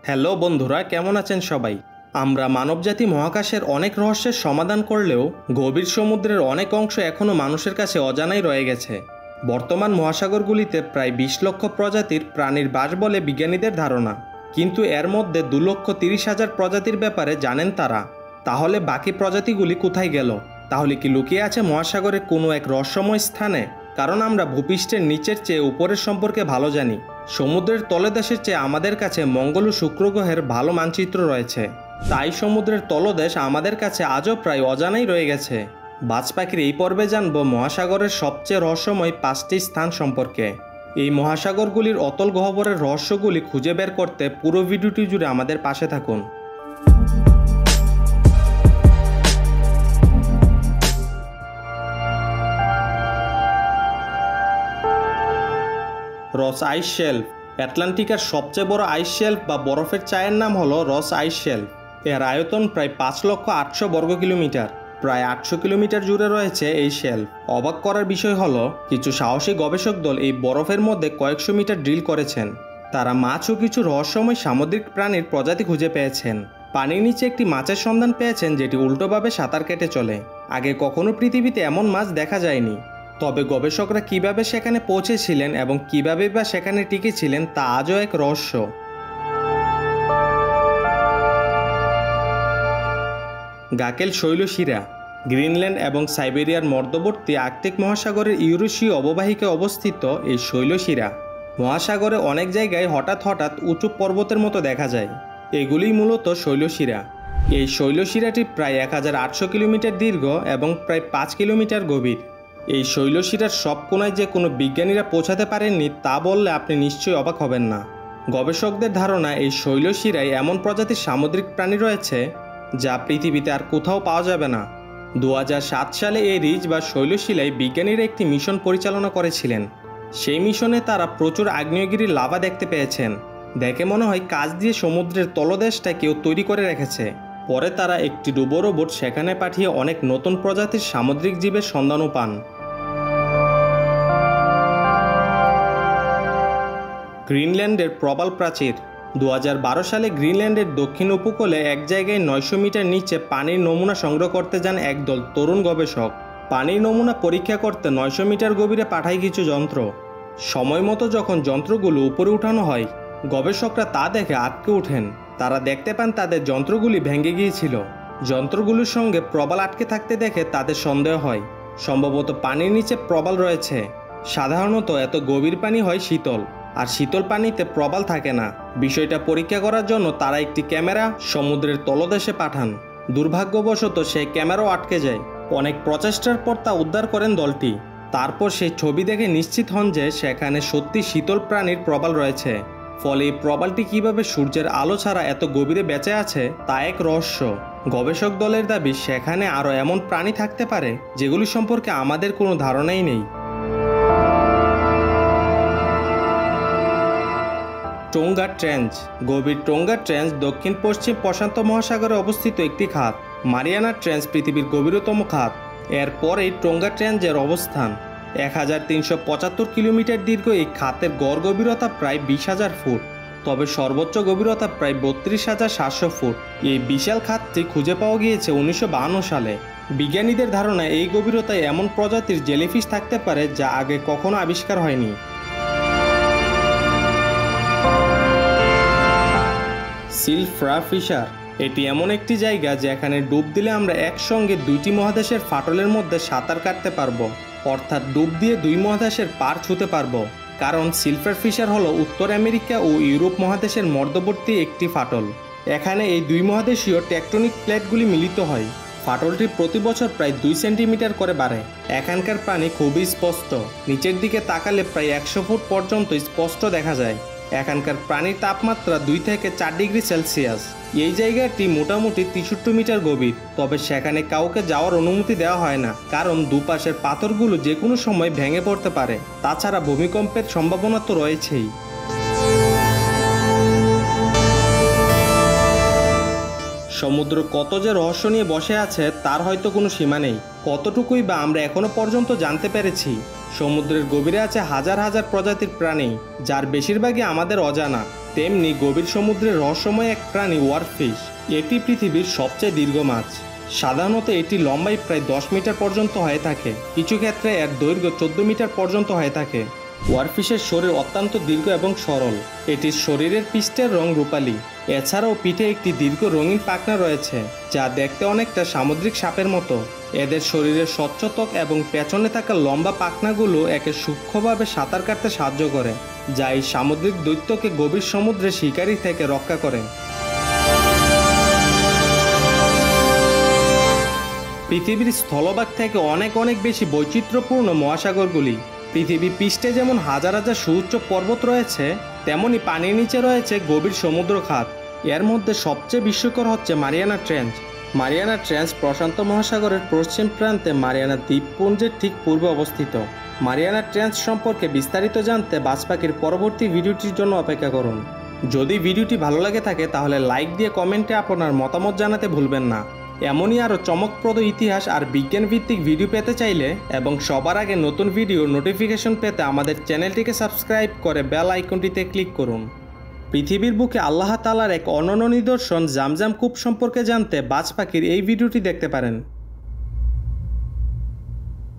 Hello বন্ধুরা, কেমন আছেন সবাই? আমরা মানবজাতি মহাকাশের অনেক রহস্যের সমাধান করলেও গভীর সমুদ্রের অনেক অংশ এখনও মানুষের কাছে অজানাই রয়ে গেছে। বর্তমান মহাসাগরগুলিতে প্রায় ২০ লক্ষ প্রজাতির প্রাণীর বাস বলে বিজ্ঞানীদের ধারণা, কিন্তু এর মধ্যে ২,৩০,০০০ প্রজাতির ব্যাপারে জানেন তারা। তাহলে বাকি প্রজাতিগুলি কোথায় গেল? তাহলে কি লুকিয়ে আছে মহাসাগরের কোনো এক রহস্যময় স্থানে? কারণ আমরা ভূপৃষ্ঠের নিচের চেয়ে উপরের সম্পর্কে ভালো জানি। সমুদ্রের তলদেশের চেয়ে আমাদের কাছে মঙ্গল ও শুক্র গ্রহের ভালো মানচিত্র রয়েছে, তাই সমুদ্রের তলদেশ আমাদের কাছে আজও প্রায় অজানাই রয়ে গেছে। বাজ পাখির এই পর্বে জানব মহাসাগরের সবচেয়ে রহস্যময় 5টি স্থান সম্পর্কে। এই মহাসাগরগুলির অতল গহ্বরের রহস্যগুলি খুঁজে বের করতে পুরো ভিডিওটি জুড়ে আমাদের পাশে থাকুন। রস আইস শেলফ। অ্যাটলান্টিকার সবচেয়ে বড় আইস শেলফ বা বরফের চায়ের নাম হলো রস আইস শেলফ। এর আয়তন প্রায় 5,800,000 বর্গ কিলোমিটার। প্রায় 800 কিলোমিটার জুড়ে রয়েছে এই শেলফ। অবাক করার বিষয় হলো, কিছু সাহসী গবেষক দল এই বরফের মধ্যে কয়েকশো মিটার ড্রিল করেছেন। তারা মাছ ও কিছু রহস্যময় সামুদ্রিক প্রাণীর প্রজাতি খুঁজে পেয়েছেন। পানির নিচে একটি মাছের সন্ধান পেয়েছেন যেটি উল্টোভাবে সাঁতার কেটে চলে। আগে কখনো পৃথিবীতে এমন মাছ দেখা যায়নি। তবে গবেষকরা কিভাবে সেখানে পৌঁছেছিলেন এবং কিভাবে বা সেখানে টিকেছিলেন তা আজও এক রহস্য। গাকেল শৈলশিরা। গ্রিনল্যান্ড এবং সাইবেরিয়ার মধ্যবর্তী আর্কটিক মহাসাগরের ইউরেশীয় অববাহিকায় অবস্থিত এই শৈলশিরা। মহাসাগরে অনেক জায়গায় হঠাৎ হঠাৎ উঁচু পর্বতের মতো দেখা যায়। এগুলিই মূলত শৈলশিরা। এই শৈলশিরাটি প্রায় 1,800 কিলোমিটার দীর্ঘ এবং প্রায় 5 কিলোমিটার গভীর। এই শৈলশিরার সব কোণায় যে কোনো বিজ্ঞানীরা পৌঁছাতে পারেননি তা বললে আপনি নিশ্চয়ই অবাক হবেন না। গবেষকদের ধারণা, এই শৈলশিরায় এমন প্রজাতির সামুদ্রিক প্রাণী রয়েছে যা পৃথিবীতে আর কোথাও পাওয়া যাবে না। 2007 সালে এই রিজ বা শৈলশিলায় বিজ্ঞানীরা একটি মিশন পরিচালনা করেছিলেন। সেই মিশনে তারা প্রচুর আগ্নেয়গিরির লাভা দেখতে পেয়েছেন। দেখে মনে হয় কাছ দিয়ে সমুদ্রের তলদেশটা কেউ তৈরি করে রেখেছে। পরে তারা একটি ডুবো রোবট সেখানে পাঠিয়ে অনেক নতুন প্রজাতির সামুদ্রিক জীবের সন্ধানও পান। গ্রিনল্যান্ডের প্রবাল প্রাচীর। 2012 সালে গ্রিনল্যান্ডের দক্ষিণ উপকূলে এক জায়গায় 900 মিটার নিচে পানির নমুনা সংগ্রহ করতে যান একদল তরুণ গবেষক। পানির নমুনা পরীক্ষা করতে 900 মিটার গভীরে পাঠায় কিছু যন্ত্র। সময় মতো যখন যন্ত্রগুলো উপরে উঠানো হয়, গবেষকরা তা দেখে আটকে ওঠেন। তারা দেখতে পান তাদের যন্ত্রগুলি ভেঙে গিয়েছিল। যন্ত্রগুলোর সঙ্গে প্রবাল আটকে থাকতে দেখে তাদের সন্দেহ হয়, সম্ভবত পানির নিচে প্রবাল রয়েছে। সাধারণত এত গভীর পানি হয় শীতল, আর শীতল পানিতে প্রবাল থাকে না। বিষয়টা পরীক্ষা করার জন্য তারা একটি ক্যামেরা সমুদ্রের তলদেশে পাঠান। দুর্ভাগ্যবশত সেই ক্যামেরাও আটকে যায়। অনেক প্রচেষ্টার পর তা উদ্ধার করেন দলটি। তারপর সেই ছবি দেখে নিশ্চিত হন যে সেখানে সত্যি শীতল প্রাণীর প্রবাল রয়েছে। ফলে এই প্রবালটি কিভাবে সূর্যের আলো ছাড়া এত গভীরে বেঁচে আছে তা এক রহস্য। গবেষক দলের দাবি, সেখানে আরও এমন প্রাণী থাকতে পারে যেগুলি সম্পর্কে আমাদের কোনো ধারণাই নেই। Tonga trench. গভীর টোঙ্গা ট্রেঞ্চ দক্ষিণ পশ্চিম প্রশান্ত মহাসাগরে অবস্থিত একটি খাত। মারিয়ানা ট্রেঞ্চ পৃথিবীর গভীরতম খাত। এরপরেই টোঙ্গা ট্রেঞ্চের অবস্থান। 1,375 কিলোমিটার দীর্ঘ এই খাতের গড় গভীরতা প্রায় 20,000 ফুট, তবে সর্বোচ্চ গভীরতা প্রায় 32,700 ফুট। এই বিশাল খাতটি খুঁজে পাওয়া গিয়েছে 1952 সালে। বিজ্ঞানীদের ধারণা, এই গভীরতায় এমন প্রজাতির জেলিফিশ থাকতে পারে যা আগে কখনো আবিষ্কার হয়নি। Silfra fisher. এটি এমন একটি জায়গা যেখানে ডুব দিলে আমরা একসঙ্গে দুইটি মহাদেশের ফাটলের মধ্যে সাঁতার কাটতে পারবো, অর্থাৎ ডুব দিয়ে দুই মহাদেশের পার ছুঁতে পারবো। কারণ সিলফ্রা ফিশার হলো উত্তর আমেরিকা ও ইউরোপ মহাদেশের মধ্যবর্তী একটি ফাটল। এখানে এই দুই মহাদেশীয় টেকটনিক প্লেটগুলি মিলিত হয়। ফাটলটি প্রতি বছর প্রায় 2 সেন্টিমিটার করে বাড়ে। এখানকার পানি খুবই স্পষ্ট, নিচের দিকে তাকালে প্রায় 100 ফুট পর্যন্ত স্পষ্ট দেখা যায়। এখানকার প্রাণীর তাপমাত্রা 2 থেকে 4 ডিগ্রি সেলসিয়াস। এই জায়গাটি মোটামুটি 63 মিটার গভীর, তবে সেখানে কাউকে যাওয়ার অনুমতি দেওয়া হয় না, কারণ দুপাশের পাথরগুলো যে কোনো সময় ভেঙে পড়তে পারে। তাছাড়া ভূমিকম্পের সম্ভাবনা তো রয়েছেই। সমুদ্র কত যে রহস্য নিয়ে বসে আছে তার হয়তো কোনো সীমা নেই। কতটুকুই বা আমরা এখনো পর্যন্ত জানতে পেরেছি। সমুদ্রের গভীরে আছে হাজার হাজার প্রজাতির প্রাণী, যার বেশিরভাগই আমাদের অজানা। তেমনি গভীর সমুদ্রের রহস্যময় এক প্রাণী ওয়ারফিশ। এটি পৃথিবীর সবচেয়ে দীর্ঘ মাছ। সাধারণত এটি লম্বায় প্রায় 10 মিটার পর্যন্ত হয়ে থাকে, কিছু ক্ষেত্রে এর দৈর্ঘ্য 14 মিটার পর্যন্ত হয়ে থাকে। ওয়ারফিশের শরীর অত্যন্ত দীর্ঘ এবং সরল। এটির শরীরের পৃষ্ঠের রং রূপালী। এছাড়াও পিঠে একটি দীর্ঘ রঙিন পাখনা রয়েছে, যা দেখতে অনেকটা সামুদ্রিক সাপের মতো। এদের শরীরের স্বচ্ছ ত্বক এবং পেছনে থাকা লম্বা পাখনাগুলো একে সূক্ষ্মভাবে সাঁতার কাটতে সাহায্য করে, যা এই সামুদ্রিক দৈত্যকে গভীর সমুদ্রে শিকারি থেকে রক্ষা করে। পৃথিবীর স্থলভাগ থেকে অনেক বেশি বৈচিত্র্যপূর্ণ মহাসাগরগুলি। পৃথিবী পৃষ্ঠে যেমন হাজার হাজার সুউচ্চ পর্বত রয়েছে, তেমনি পানির নিচে রয়েছে গভীর সমুদ্র খাত। এর মধ্যে সবচেয়ে বিস্ময়কর হচ্ছে মারিয়ানা ট্রেঞ্চ। মারিয়ানা ট্রেঞ্চ প্রশান্ত মহাসাগরের পশ্চিম প্রান্তে মারিয়ানা দ্বীপপুঞ্জের ঠিক পূর্বে অবস্থিত। মারিয়ানা ট্রেঞ্চ সম্পর্কে বিস্তারিত জানতে বাজ পাখির পরবর্তী ভিডিওটির জন্য অপেক্ষা করুন। যদি ভিডিওটি ভালো লাগে থাকে তাহলে লাইক দিয়ে কমেন্টে আপনার মতামত জানাতে ভুলবেন না। এমনই আরও চমকপ্রদ ইতিহাস আর বিজ্ঞানভিত্তিক ভিডিও পেতে চাইলে এবং সবার আগে নতুন ভিডিও নোটিফিকেশন পেতে আমাদের চ্যানেলটিকে সাবস্ক্রাইব করে বেল আইকনটিতে ক্লিক করুন। পৃথিবীর বুকে আল্লাহ তাআলার এক অনন্য নিদর্শন জামজাম কূপ সম্পর্কে জানতে বাজ পাখির এই ভিডিওটি দেখতে পারেন।